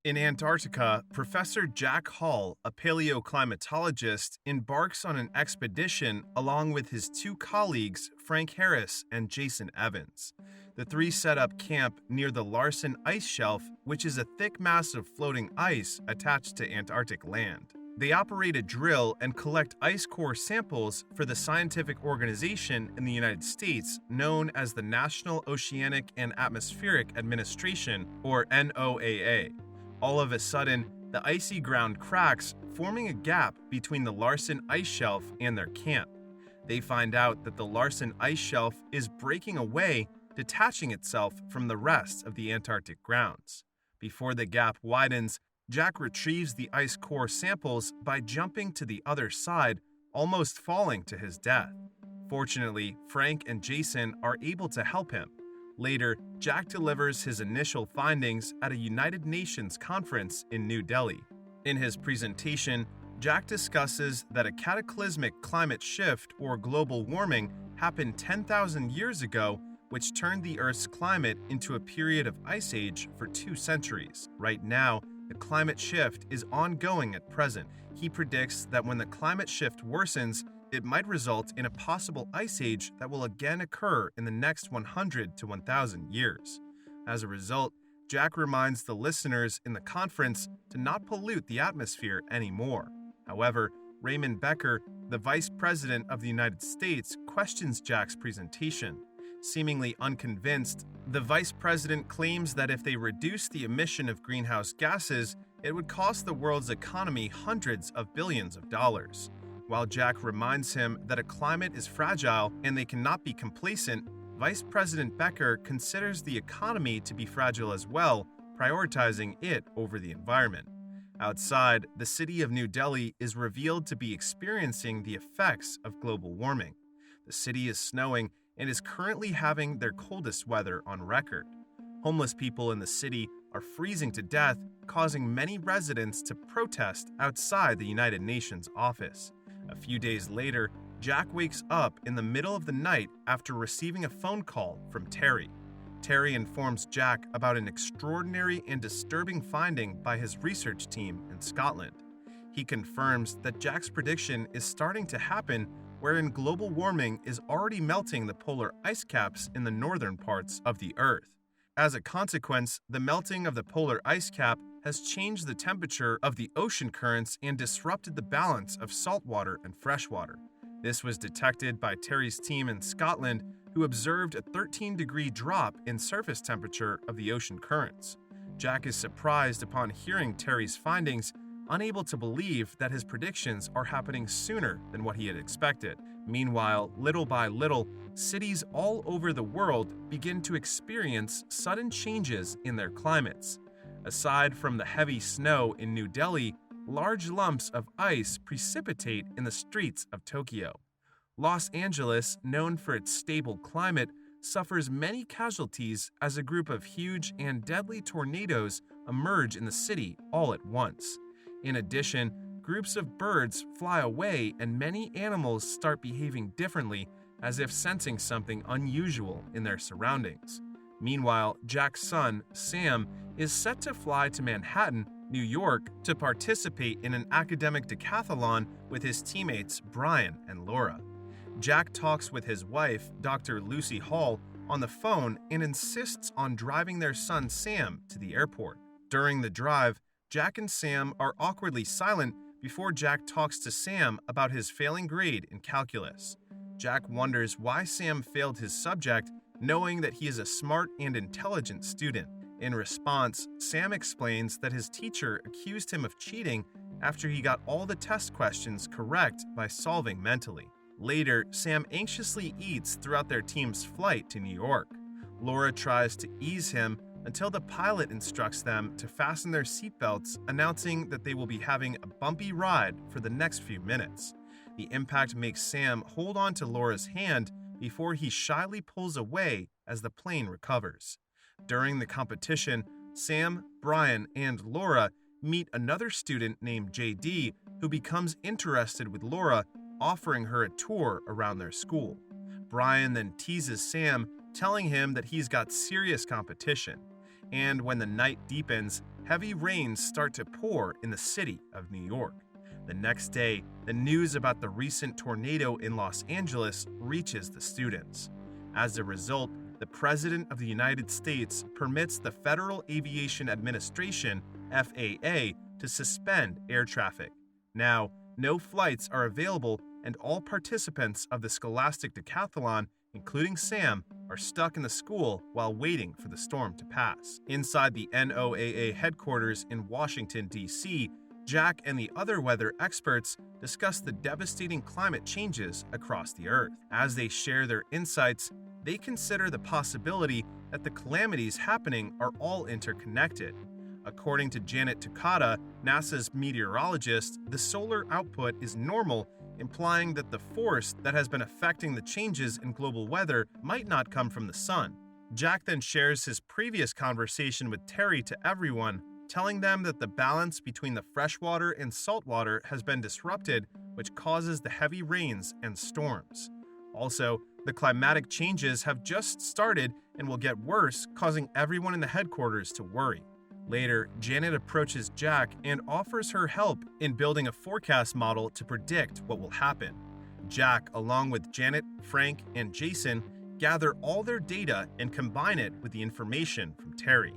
In Antarctica, Professor Jack Hall, a paleoclimatologist, embarks on an expedition along with his two colleagues, Frank Harris and Jason Evans. The three set up camp near the Larsen Ice Shelf, which is a thick mass of floating ice attached to Antarctic land. They operate a drill and collect ice core samples for the scientific organization in the United States known as the National Oceanic and Atmospheric Administration, or NOAA. All of a sudden, the icy ground cracks, forming a gap between the Larsen Ice Shelf and their camp. They find out that the Larsen Ice Shelf is breaking away, detaching itself from the rest of the Antarctic grounds. Before the gap widens, Jack retrieves the ice core samples by jumping to the other side, almost falling to his death. Fortunately, Frank and Jason are able to help him. Later, Jack delivers his initial findings at a United Nations conference in New Delhi. In his presentation, Jack discusses that a cataclysmic climate shift or global warming happened 10,000 years ago, which turned the Earth's climate into a period of ice age for 2 centuries. Right now, the climate shift is ongoing at present. He predicts that when the climate shift worsens, it might result in a possible ice age that will again occur in the next 100 to 1,000 years. As a result, Jack reminds the listeners in the conference to not pollute the atmosphere anymore. However, Raymond Becker, the Vice President of the United States, questions Jack's presentation. Seemingly unconvinced, the Vice President claims that if they reduce the emission of greenhouse gases, it would cost the world's economy hundreds of billions of dollars. While Jack reminds him that a climate is fragile and they cannot be complacent, Vice President Becker considers the economy to be fragile as well, prioritizing it over the environment. Outside, the city of New Delhi is revealed to be experiencing the effects of global warming. The city is snowing and is currently having their coldest weather on record. Homeless people in the city are freezing to death, causing many residents to protest outside the United Nations office. A few days later, Jack wakes up in the middle of the night after receiving a phone call from Terry. Terry informs Jack about an extraordinary and disturbing finding by his research team in Scotland. He confirms that Jack's prediction is starting to happen, wherein global warming is already melting the polar ice caps in the northern parts of the Earth. As a consequence, the melting of the polar ice cap has changed the temperature of the ocean currents and disrupted the balance of saltwater and freshwater. This was detected by Terry's team in Scotland, who observed a 13-degree drop in surface temperature of the ocean currents. Jack is surprised upon hearing Terry's findings, unable to believe that his predictions are happening sooner than what he had expected. Meanwhile, little by little, cities all over the world begin to experience sudden changes in their climates. Aside from the heavy snow in New Delhi, large lumps of ice precipitate in the streets of Tokyo. Los Angeles, known for its stable climate, suffers many casualties as a group of huge and deadly tornadoes emerge in the city all at once. In addition, groups of birds fly away and many animals start behaving differently, as if sensing something unusual in their surroundings. Meanwhile, Jack's son, Sam, is set to fly to Manhattan, New York, to participate in an academic decathlon with his teammates Brian and Laura. Jack talks with his wife, Dr. Lucy Hall, on the phone and insists on driving their son Sam to the airport. During the drive, Jack and Sam are awkwardly silent before Jack talks to Sam about his failing grade in calculus. Jack wonders why Sam failed his subject, knowing that he is a smart and intelligent student. In response, Sam explains that his teacher accused him of cheating after he got all the test questions correct by solving mentally. Later, Sam anxiously eats throughout their team's flight to New York. Laura tries to ease him until the pilot instructs them to fasten their seatbelts, announcing that they will be having a bumpy ride for the next few minutes. The impact makes Sam hold on to Laura's hand before he shyly pulls away as the plane recovers. During the competition, Sam, Brian, and Laura meet another student named JD who becomes interested with Laura, offering her a tour around their school. Brian then teases Sam, telling him that he's got serious competition. And when the night deepens, heavy rains start to pour in the city of New York. The next day, the news about the recent tornado in Los Angeles reaches the students. As a result, the President of the United States permits the Federal Aviation Administration, FAA, to suspend air traffic. Now, no flights are available, and all participants of the Scholastic Decathlon, including Sam, are stuck in the school while waiting for the storm to pass. Inside the NOAA headquarters in Washington, D.C., Jack and the other weather experts discuss the devastating climate changes across the Earth. As they share their insights, they consider the possibility that the calamities happening are all interconnected. According to Janet Takata, NASA's meteorologist, the solar output is normal, implying that the force that has been affecting the changes in global weather might not come from the sun. Jack then shares his previous conversation with Terry to everyone, telling them that the balance between the freshwater and saltwater has been disrupted, which causes the heavy rains and storms. Also, the climatic changes have just started and will get worse, causing everyone in the headquarters to worry. Later, Janet approaches Jack and offers her help in building a forecast model to predict what will happen. Jack, along with Janet, Frank, and Jason, gather all their data and combine it with the information from Terry.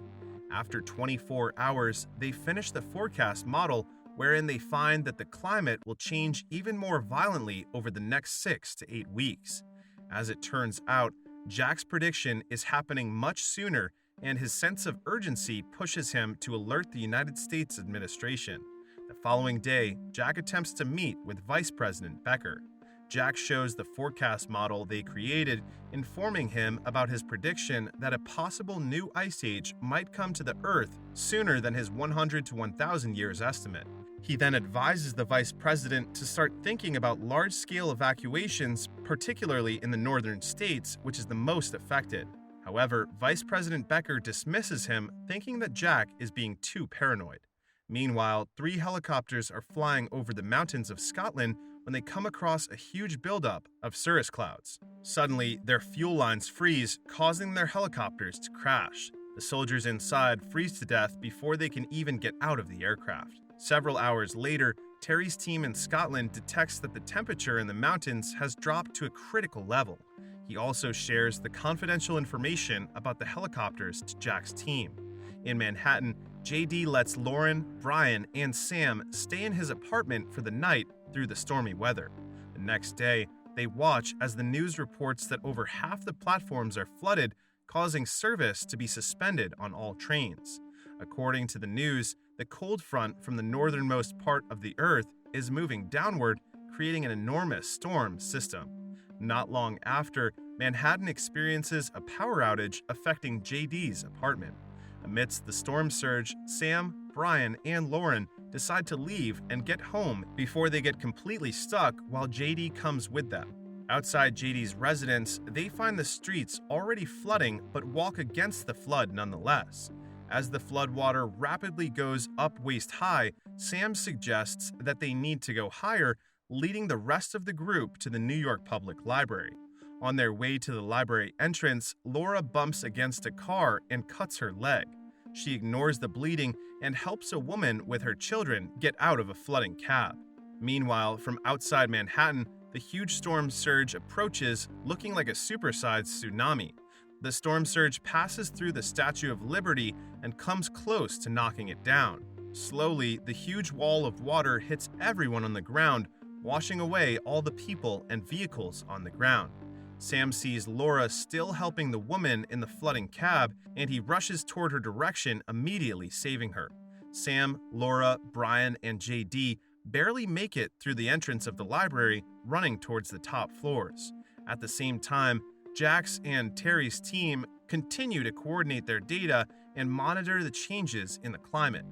After 24 hours, they finish the forecast model, wherein they find that the climate will change even more violently over the next 6 to 8 weeks. As it turns out, Jack's prediction is happening much sooner, and his sense of urgency pushes him to alert the United States administration. The following day, Jack attempts to meet with Vice President Becker. Jack shows the forecast model they created, informing him about his prediction that a possible new ice age might come to the Earth sooner than his 100 to 1,000 years estimate. He then advises the vice president to start thinking about large-scale evacuations, particularly in the northern states, which is the most affected. However, Vice President Becker dismisses him, thinking that Jack is being too paranoid. Meanwhile, 3 helicopters are flying over the mountains of Scotland when they come across a huge buildup of cirrus clouds. Suddenly, their fuel lines freeze, causing their helicopters to crash. The soldiers inside freeze to death before they can even get out of the aircraft. Several hours later, Terry's team in Scotland detects that the temperature in the mountains has dropped to a critical level. He also shares the confidential information about the helicopters to Jack's team. In Manhattan, JD lets Lauren, Brian, and Sam stay in his apartment for the night through the stormy weather. The next day, they watch as the news reports that over half the platforms are flooded, causing service to be suspended on all trains. According to the news, the cold front from the northernmost part of the Earth is moving downward, creating an enormous storm system. Not long after, Manhattan experiences a power outage affecting JD's apartment. Amidst the storm surge, Sam, Brian, and Lauren decide to leave and get home before they get completely stuck while JD comes with them. Outside JD's residence, they find the streets already flooding but walk against the flood nonetheless. As the floodwater rapidly goes up waist high, Sam suggests that they need to go higher, leading the rest of the group to the New York Public Library. On their way to the library entrance, Laura bumps against a car and cuts her leg. She ignores the bleeding and helps a woman with her children get out of a flooding cab. Meanwhile, from outside Manhattan, the huge storm surge approaches, looking like a supersized tsunami. The storm surge passes through the Statue of Liberty and comes close to knocking it down. Slowly, the huge wall of water hits everyone on the ground, washing away all the people and vehicles on the ground. Sam sees Laura still helping the woman in the flooding cab, and he rushes toward her direction, immediately saving her. Sam, Laura, Brian, and JD barely make it through the entrance of the library, running towards the top floors. At the same time, Jack's and Terry's team continue to coordinate their data and monitor the changes in the climate.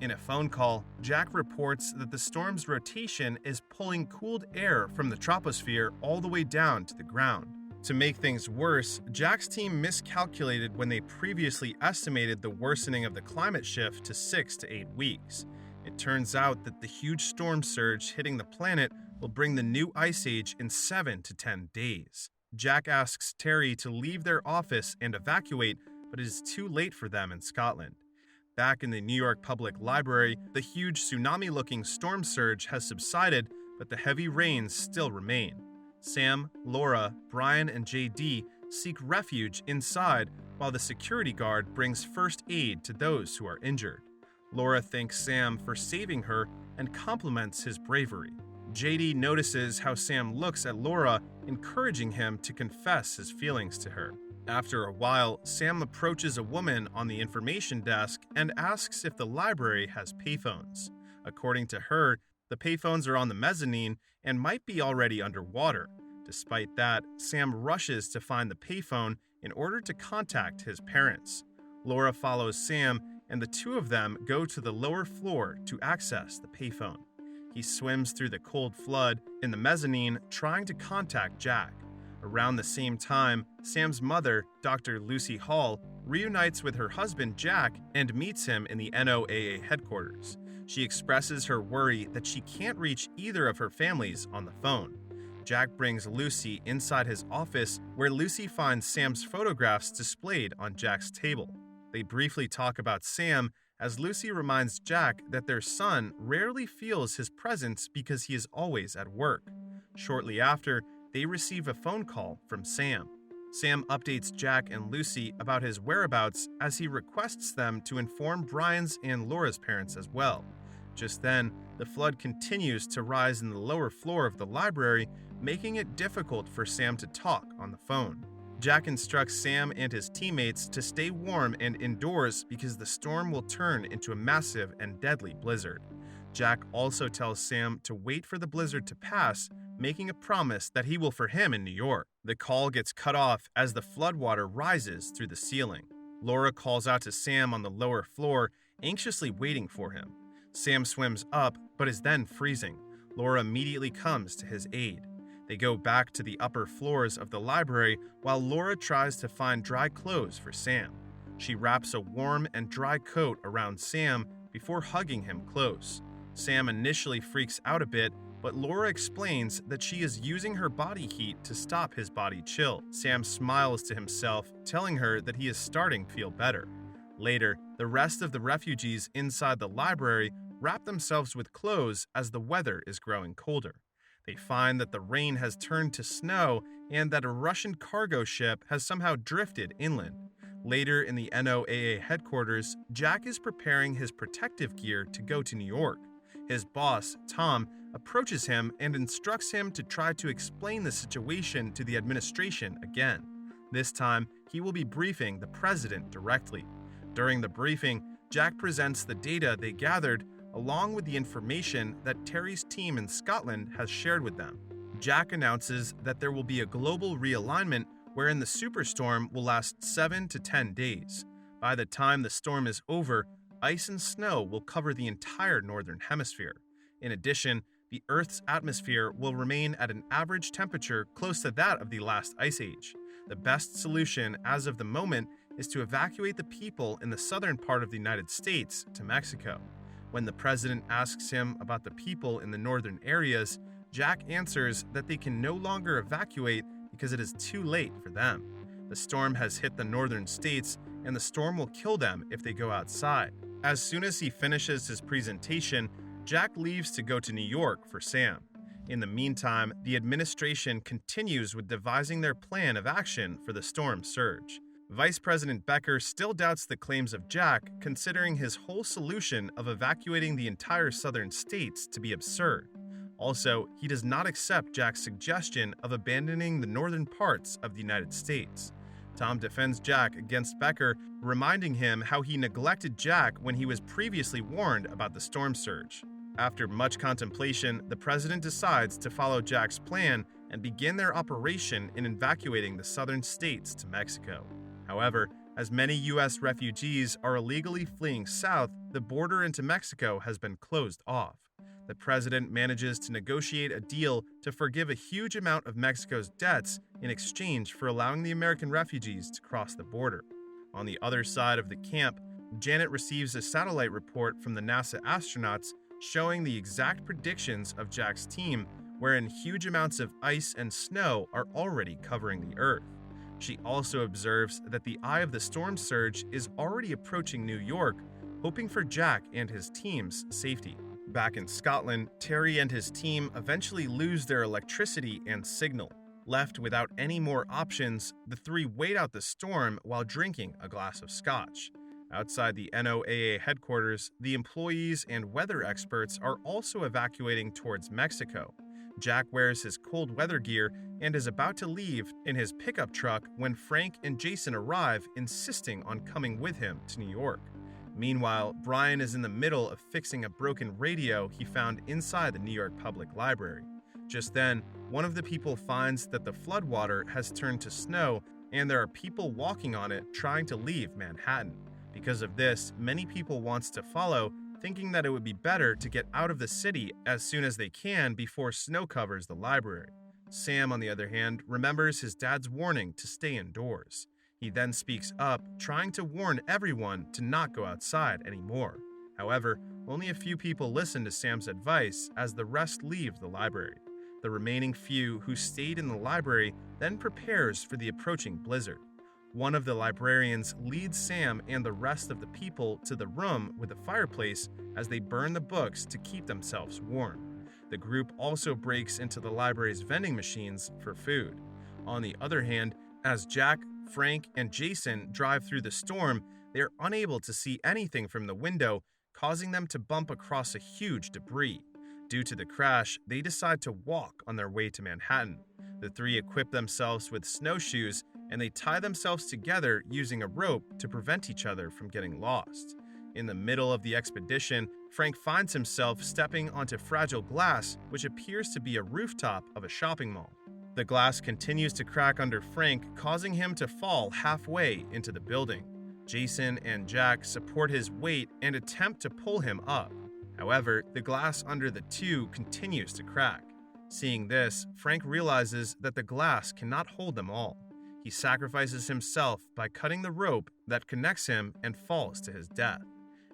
In a phone call, Jack reports that the storm's rotation is pulling cooled air from the troposphere all the way down to the ground. To make things worse, Jack's team miscalculated when they previously estimated the worsening of the climate shift to 6 to 8 weeks. It turns out that the huge storm surge hitting the planet will bring the new ice age in 7 to 10 days. Jack asks Terry to leave their office and evacuate, but it is too late for them in Scotland. Back in the New York Public Library, the huge tsunami-looking storm surge has subsided, but the heavy rains still remain. Sam, Laura, Brian, and JD seek refuge inside while the security guard brings first aid to those who are injured. Laura thanks Sam for saving her and compliments his bravery. JD notices how Sam looks at Laura, encouraging him to confess his feelings to her. After a while, Sam approaches a woman on the information desk and asks if the library has payphones. According to her, the payphones are on the mezzanine and might be already underwater. Despite that, Sam rushes to find the payphone in order to contact his parents. Laura follows Sam, and the two of them go to the lower floor to access the payphone. He swims through the cold flood in the mezzanine, trying to contact Jack. Around the same time, Sam's mother, Dr. Lucy Hall, reunites with her husband Jack and meets him in the NOAA headquarters. She expresses her worry that she can't reach either of her families on the phone. Jack brings Lucy inside his office, where Lucy finds Sam's photographs displayed on Jack's table. They briefly talk about Sam, as Lucy reminds Jack that their son rarely feels his presence because he is always at work. Shortly after, they receive a phone call from Sam. Sam updates Jack and Lucy about his whereabouts as he requests them to inform Brian's and Laura's parents as well. Just then, the flood continues to rise in the lower floor of the library, making it difficult for Sam to talk on the phone. Jack instructs Sam and his teammates to stay warm and indoors because the storm will turn into a massive and deadly blizzard. Jack also tells Sam to wait for the blizzard to pass, making a promise that he will for him in New York. The call gets cut off as the floodwater rises through the ceiling. Laura calls out to Sam on the lower floor, anxiously waiting for him. Sam swims up, but is then freezing. Laura immediately comes to his aid. They go back to the upper floors of the library while Laura tries to find dry clothes for Sam. She wraps a warm and dry coat around Sam before hugging him close. Sam initially freaks out a bit, but Laura explains that she is using her body heat to stop his body chill. Sam smiles to himself, telling her that he is starting to feel better. Later, the rest of the refugees inside the library wrap themselves with clothes as the weather is growing colder. They find that the rain has turned to snow and that a Russian cargo ship has somehow drifted inland. Later in the NOAA headquarters, Jack is preparing his protective gear to go to New York. His boss, Tom, approaches him and instructs him to try to explain the situation to the administration again. This time, he will be briefing the president directly. During the briefing, Jack presents the data they gathered along with the information that Terry's team in Scotland has shared with them. Jack announces that there will be a global realignment wherein the superstorm will last 7 to 10 days. By the time the storm is over, ice and snow will cover the entire northern hemisphere. In addition, the Earth's atmosphere will remain at an average temperature close to that of the last ice age. The best solution as of the moment is to evacuate the people in the southern part of the United States to Mexico. When the president asks him about the people in the northern areas, Jack answers that they can no longer evacuate because it is too late for them. The storm has hit the northern states, and the storm will kill them if they go outside. As soon as he finishes his presentation, Jack leaves to go to New York for Sam. In the meantime, the administration continues with devising their plan of action for the storm surge. Vice President Becker still doubts the claims of Jack, considering his whole solution of evacuating the entire southern states to be absurd. Also, he does not accept Jack's suggestion of abandoning the northern parts of the United States. Tom defends Jack against Becker, reminding him how he neglected Jack when he was previously warned about the storm surge. After much contemplation, the president decides to follow Jack's plan and begin their operation in evacuating the southern states to Mexico. However, as many U.S. refugees are illegally fleeing south, the border into Mexico has been closed off. The president manages to negotiate a deal to forgive a huge amount of Mexico's debts in exchange for allowing the American refugees to cross the border. On the other side of the camp, Janet receives a satellite report from the NASA astronauts showing the exact predictions of Jack's team, wherein huge amounts of ice and snow are already covering the Earth. She also observes that the eye of the storm surge is already approaching New York, hoping for Jack and his team's safety. Back in Scotland, Terry and his team eventually lose their electricity and signal. Left without any more options, the three wait out the storm while drinking a glass of scotch. Outside the NOAA headquarters, the employees and weather experts are also evacuating towards Mexico. Jack wears his cold weather gear and is about to leave in his pickup truck when Frank and Jason arrive, insisting on coming with him to New York. Meanwhile, Brian is in the middle of fixing a broken radio he found inside the New York Public Library. Just then, one of the people finds that the floodwater has turned to snow and there are people walking on it trying to leave Manhattan. Because of this, many people want to follow, thinking that it would be better to get out of the city as soon as they can before snow covers the library. Sam, on the other hand, remembers his dad's warning to stay indoors. He then speaks up, trying to warn everyone to not go outside anymore. However, only a few people listen to Sam's advice as the rest leave the library. The remaining few who stayed in the library then prepares for the approaching blizzard. One of the librarians leads Sam and the rest of the people to the room with a fireplace as they burn the books to keep themselves warm. The group also breaks into the library's vending machines for food. On the other hand, as Jack, Frank, and Jason drive through the storm, they are unable to see anything from the window, causing them to bump across a huge debris. Due to the crash, they decide to walk on their way to Manhattan. The three equip themselves with snowshoes and they tie themselves together using a rope to prevent each other from getting lost. In the middle of the expedition, Frank finds himself stepping onto fragile glass, which appears to be a rooftop of a shopping mall. The glass continues to crack under Frank, causing him to fall halfway into the building. Jason and Jack support his weight and attempt to pull him up. However, the glass under the two continues to crack. Seeing this, Frank realizes that the glass cannot hold them all. He sacrifices himself by cutting the rope that connects him and falls to his death.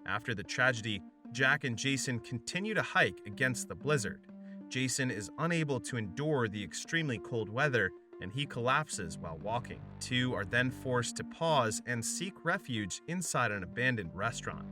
After the tragedy, Jack and Jason continue to hike against the blizzard. Jason is unable to endure the extremely cold weather and he collapses while walking. Two are then forced to pause and seek refuge inside an abandoned restaurant.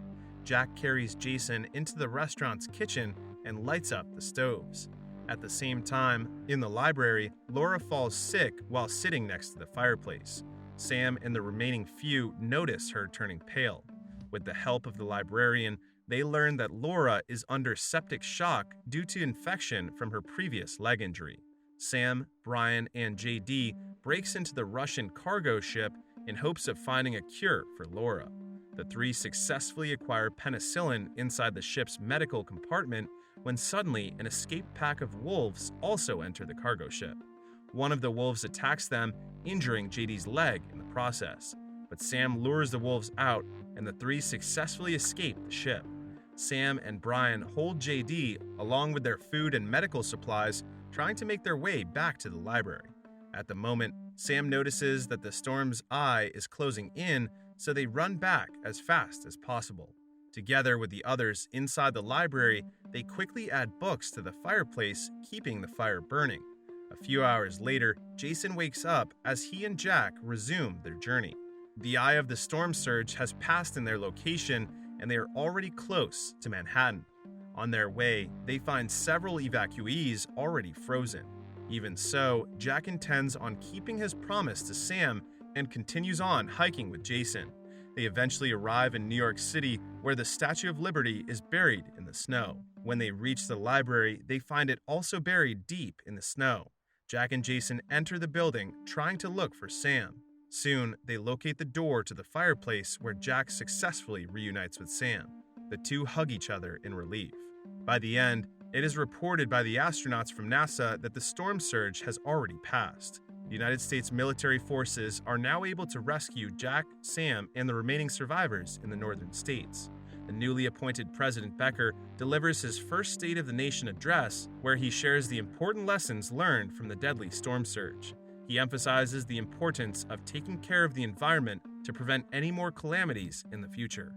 Jack carries Jason into the restaurant's kitchen and lights up the stoves. At the same time, in the library, Laura falls sick while sitting next to the fireplace. Sam and the remaining few notice her turning pale. With the help of the librarian, they learn that Laura is under septic shock due to infection from her previous leg injury. Sam, Brian, and JD breaks into the Russian cargo ship in hopes of finding a cure for Laura. The three successfully acquire penicillin inside the ship's medical compartment when suddenly an escaped pack of wolves also enter the cargo ship. One of the wolves attacks them, injuring JD's leg in the process. But Sam lures the wolves out, and the three successfully escape the ship. Sam and Brian hold JD along with their food and medical supplies, trying to make their way back to the library. At the moment, Sam notices that the storm's eye is closing in, so they run back as fast as possible. Together with the others inside the library, they quickly add books to the fireplace, keeping the fire burning. A few hours later, Jason wakes up as he and Jack resume their journey. The eye of the storm surge has passed in their location, and they are already close to Manhattan. On their way, they find several evacuees already frozen. Even so, Jack intends on keeping his promise to Sam and continues on hiking with Jason. They eventually arrive in New York City, where the Statue of Liberty is buried in the snow. When they reach the library, they find it also buried deep in the snow. Jack and Jason enter the building, trying to look for Sam. Soon, they locate the door to the fireplace where Jack successfully reunites with Sam. The two hug each other in relief. By the end, it is reported by the astronauts from NASA that the storm surge has already passed. The United States military forces are now able to rescue Jack, Sam, and the remaining survivors in the northern states. The newly appointed President Becker delivers his first State of the Nation address, where he shares the important lessons learned from the deadly storm surge. He emphasizes the importance of taking care of the environment to prevent any more calamities in the future.